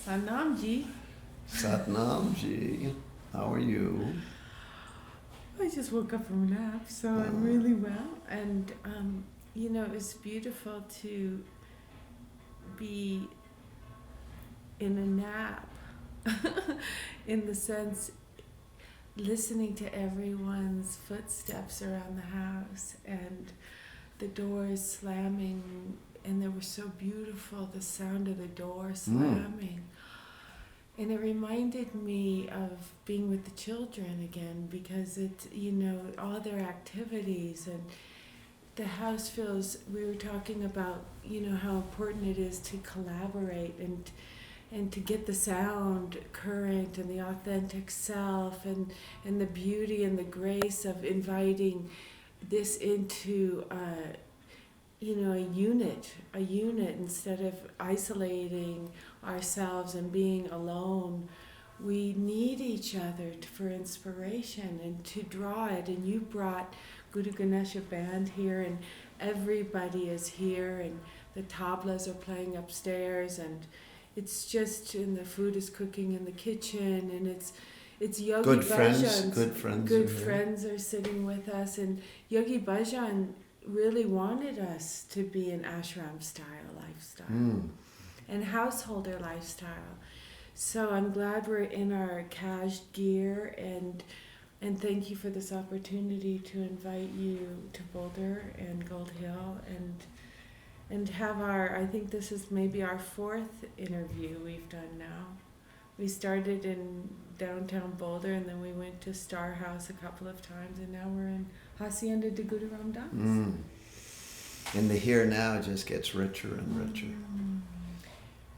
Anamji. Satnamji, how are you? I just woke up from a nap, so I'm really well. And, it's beautiful to be in a nap in the sense listening to everyone's footsteps around the house and the doors slamming, and they were so beautiful, the sound of the door slamming. And it reminded me of being with the children again, because it, all their activities, and the house feels, we were talking about, how important it is to collaborate and to get the sound current and the authentic self and the beauty and the grace of inviting this into a unit instead of isolating ourselves and being alone. We need each other for inspiration and to draw it. And you brought Guru Ganesha band here, and everybody is here, and the tablas are playing upstairs, and it's just, and the food is cooking in the kitchen, and it's Yogi Good Bhajan. Good friends are sitting with us, and Yogi Bhajan really wanted us to be an ashram style lifestyle and householder lifestyle. So I'm glad we're in our cached gear, and thank you for this opportunity to invite you to Boulder and Gold Hill and have I think this is maybe our fourth interview we've done now. We started in downtown Boulder, and then we went to Star House a couple of times, and now we're in Hacienda de Guru Ram Das. And the here now just gets richer and richer.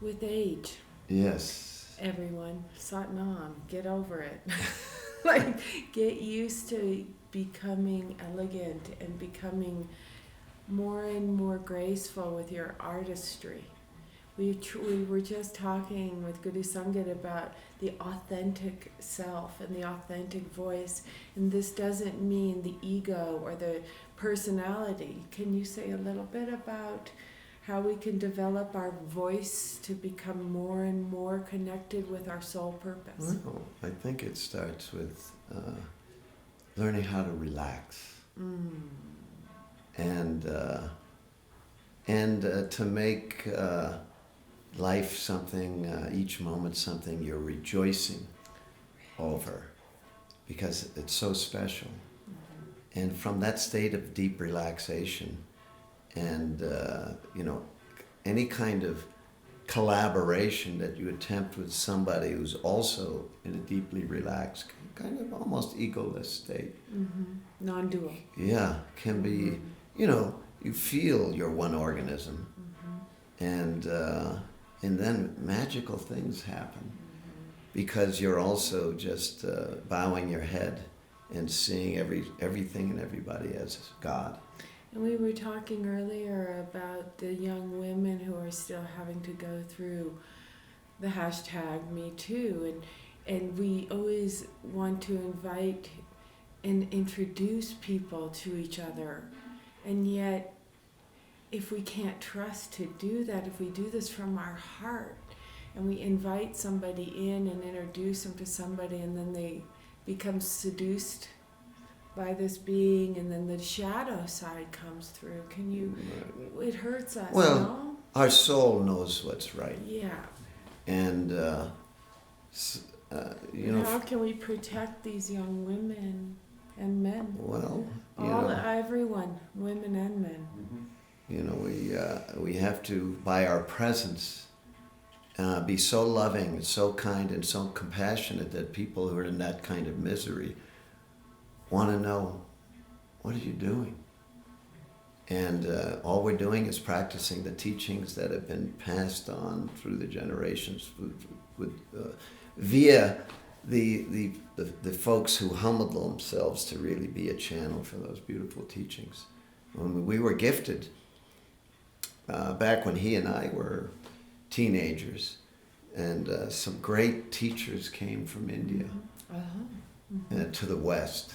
With age. Yes. Everyone, Satnam, get over it. Get used to becoming elegant and becoming more and more graceful with your artistry. We were just talking with Guru Sangat about the authentic self and the authentic voice, and this doesn't mean the ego or the personality. Can you say a little bit about how we can develop our voice to become more and more connected with our soul purpose? Well, I think it starts with learning how to relax. And to make life something, each moment something you're rejoicing over, because it's so special. And from that state of deep relaxation and, any kind of collaboration that you attempt with somebody who's also in a deeply relaxed, kind of almost egoless state. Non-dual. Yeah, can be, you feel you're one organism. And then magical things happen because you're also just bowing your head and seeing everything and everybody as God. And we were talking earlier about the young women who are still having to go through the hashtag Me Too, and we always want to invite and introduce people to each other, and yet if we can't trust to do that, if we do this from our heart and we invite somebody in and introduce them to somebody, and then they become seduced by this being, and then the shadow side comes through. It hurts us, well, no? Our soul knows what's right. Yeah. And, how can we protect these young women and men? Well, everyone, women and men. We have to, by our presence, be so loving and so kind and so compassionate that people who are in that kind of misery want to know, what are you doing? And all we're doing is practicing the teachings that have been passed on through the generations via the folks who humbled themselves to really be a channel for those beautiful teachings. When we were gifted, back when he and I were teenagers, and some great teachers came from India to the West,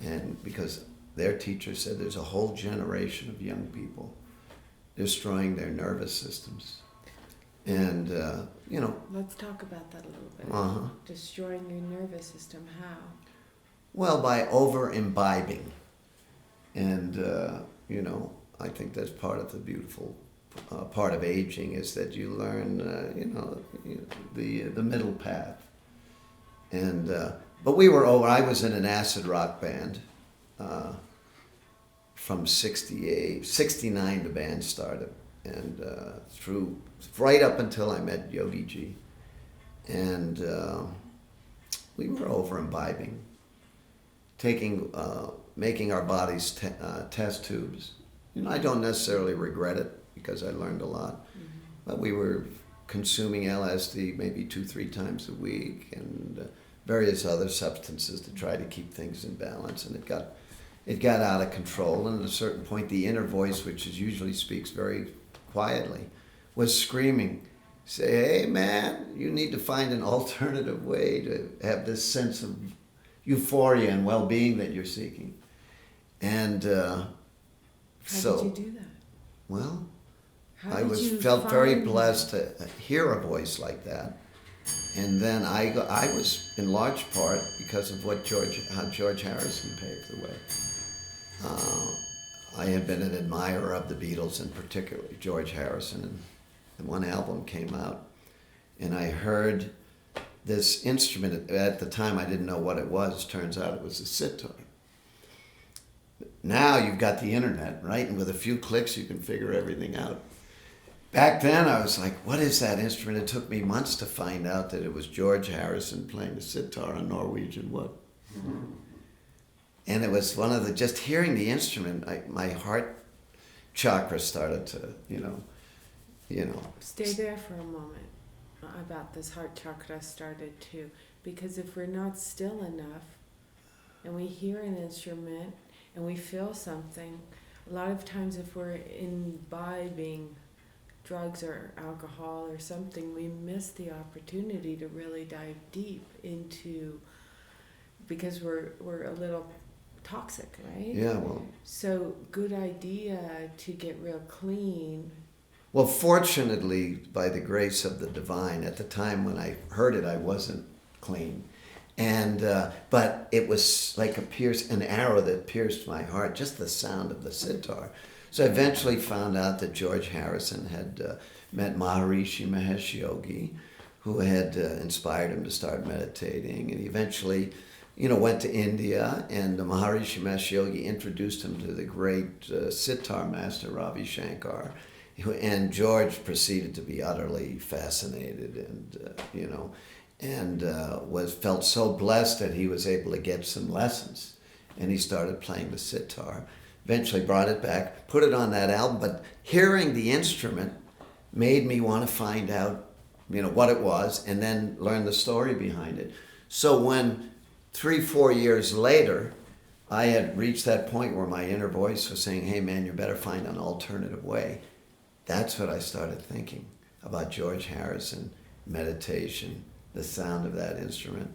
and because their teachers said there's a whole generation of young people destroying their nervous systems, And, Let's talk about that a little bit. uh-huh. Destroying your nervous system, how? Well, by over-imbibing. And, I think that's part of the beautiful part of aging is that you learn, the middle path. And, but I was in an acid rock band from 69 the band started. And through, right up until I met Yogi Ji. And we were over-imbibing. Making our bodies test tubes. I don't necessarily regret it because I learned a lot. Mm-hmm. But we were consuming LSD maybe 2-3 times a week and various other substances to try to keep things in balance. And it got out of control. And at a certain point, the inner voice, which usually speaks very quietly, was screaming, say, hey man, you need to find an alternative way to have this sense of euphoria and well-being that you're seeking. And How did you do that? Well, How felt very blessed to hear a voice like that. And then I was in large part because of how George Harrison paved the way. I had been an admirer of the Beatles and particularly George Harrison, and one album came out, and I heard this instrument. At the time I didn't know what it was. Turns out it was a sitar. Now you've got the internet, right? And with a few clicks you can figure everything out. Back then I was like, what is that instrument? It took me months to find out that it was George Harrison playing the sitar on Norwegian Wood. And it was just hearing the instrument, my heart chakra started to, Stay there for a moment about this heart chakra started too. Because if we're not still enough and we hear an instrument and we feel something, a lot of times if we're imbibing drugs or alcohol or something, we miss the opportunity to really dive deep into, because we're a little toxic, right? Yeah, well. So good idea to get real clean. Well, fortunately, by the grace of the divine, at the time when I heard it, I wasn't clean. And but it was like an arrow that pierced my heart, just the sound of the sitar. So I eventually found out that George Harrison had met Maharishi Mahesh Yogi, who had inspired him to start meditating. And he eventually, went to India, and Maharishi Mahesh Yogi introduced him to the great sitar master Ravi Shankar. And George proceeded to be utterly fascinated and felt so blessed that he was able to get some lessons. And he started playing the sitar. Eventually brought it back, put it on that album, but hearing the instrument made me want to find out, what it was, and then learn the story behind it. So when 3-4 years later, I had reached that point where my inner voice was saying, hey man, you better find an alternative way. That's what I started thinking about George Harrison, meditation, the sound of that instrument.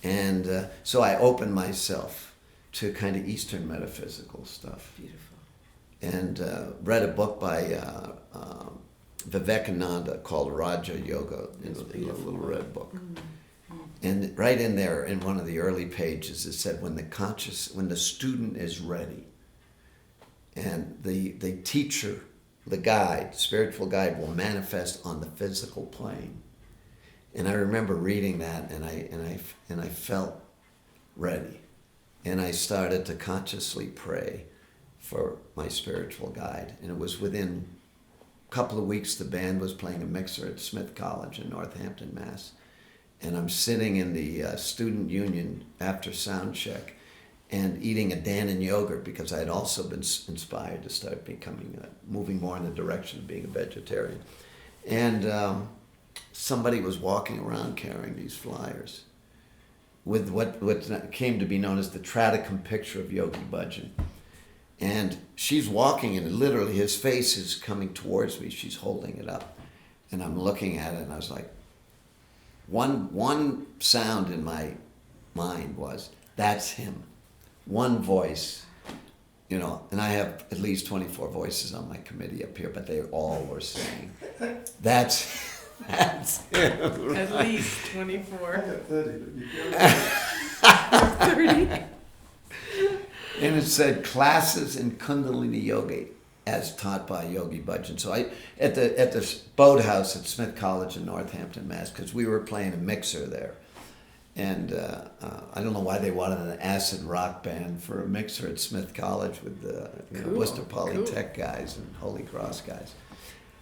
And so I opened myself to kind of Eastern metaphysical stuff. Beautiful. And read a book by Vivekananda called Raja Yoga, in a little red book. Mm-hmm. And right in there, in one of the early pages, it said, when the student is ready, and the teacher, the guide, spiritual guide, will manifest on the physical plane. And I remember reading that, and I felt ready. And I started to consciously pray for my spiritual guide. And it was within a couple of weeks, the band was playing a mixer at Smith College in Northampton, Mass. And I'm sitting in the student union after sound check and eating a Dannon yogurt because I had also been inspired to start moving more in the direction of being a vegetarian. And somebody was walking around carrying these flyers with what came to be known as the Tradicum picture of Yogi Bhajan. And she's walking, and literally his face is coming towards me. She's holding it up. And I'm looking at it, and I was like, one sound in my mind was, that's him. One voice, and I have at least 24 voices on my committee up here, but they all were saying, that's That's him. At least 24. I got 30, but you can't. 30. And it said classes in Kundalini Yoga as taught by Yogi Bhajan. So I at the boathouse at Smith College in Northampton, Mass, because we were playing a mixer there. And I don't know why they wanted an acid rock band for a mixer at Smith College with the Worcester Polytech guys and Holy Cross guys.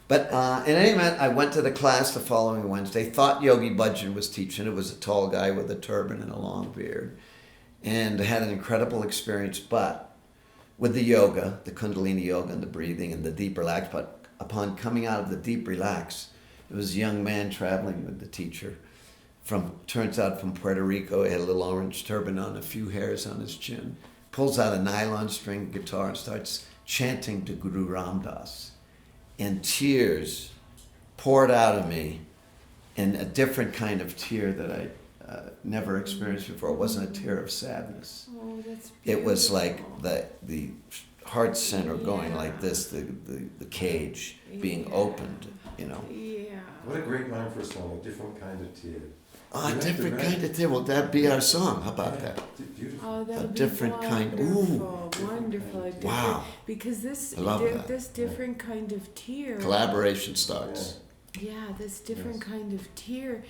But in any event, I went to the class the following Wednesday. Thought Yogi Bhajan was teaching. It was a tall guy with a turban and a long beard. And had an incredible experience. But with the yoga, the Kundalini yoga and the breathing and the deep relax, but upon coming out of the deep relax, it was a young man traveling with the teacher. Turns out from Puerto Rico. He had a little orange turban on, a few hairs on his chin. Pulls out a nylon string guitar and starts chanting to Guru Ram Das. And tears poured out of me, and a different kind of tear that I never experienced before. It wasn't a tear of sadness. Oh, that's beautiful. It was like the heart center going like this, the cage being opened, you know. Yeah. What a great line for a song, a different kind of tear. Oh, a different kind of tear. Well, that'd be our song. How about that? Beautiful. Oh, that A would different be kind. wonderful, Ooh. wonderful. A different, Wow. Because this I love that. this different kind of tear. Collaboration starts. Yeah, this different Yes. kind of tear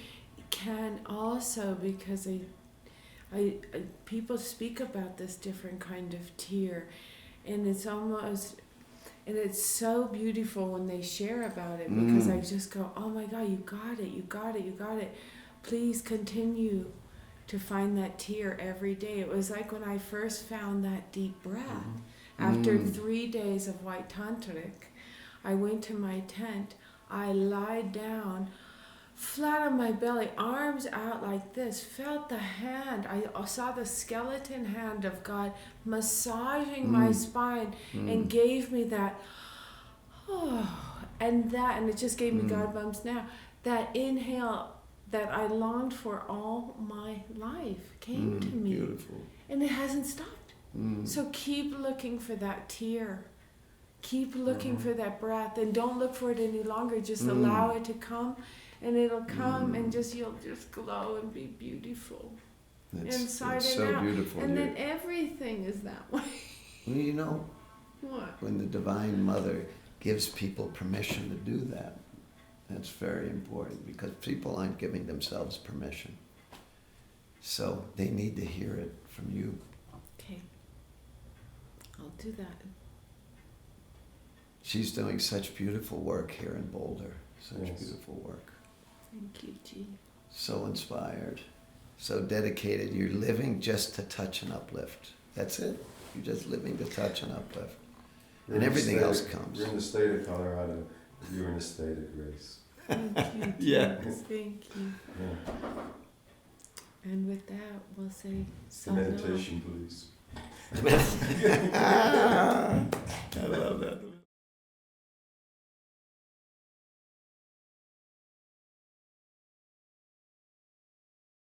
can also, because I people speak about this different kind of tear, and it's almost, and it's so beautiful when they share about it, because I just go, oh my God, you got it, you got it, you got it. Please continue to find that tear every day. It was like when I first found that deep breath. After 3 days of white tantric, I went to my tent, I lied down, flat on my belly, arms out like this, felt the hand. I saw the skeleton hand of God massaging my spine and gave me that, and it just gave me God bumps now. That inhale that I longed for all my life came to me. Beautiful. And it hasn't stopped. So keep looking for that tear. Keep looking for that breath, and don't look for it any longer. Just allow it to come, and it'll come, and you'll just glow and be beautiful inside it's and so out. beautiful. And then everything is that way. Well, you know, What? when the Divine Mother gives people permission to do that, that's very important, because people aren't giving themselves permission. So they need to hear it from you. Okay. I'll do that. She's doing such beautiful work here in Boulder. Such Yes. beautiful work. Thank you, G. So inspired. So dedicated. You're living just to touch and uplift. That's it. You're just living to touch and uplift. We're And in the everything state else of- comes. You're in the state of Colorado. You're in a state of grace. Thank you. Yeah. Thank you. Yeah. And with that, we'll say The meditation, please.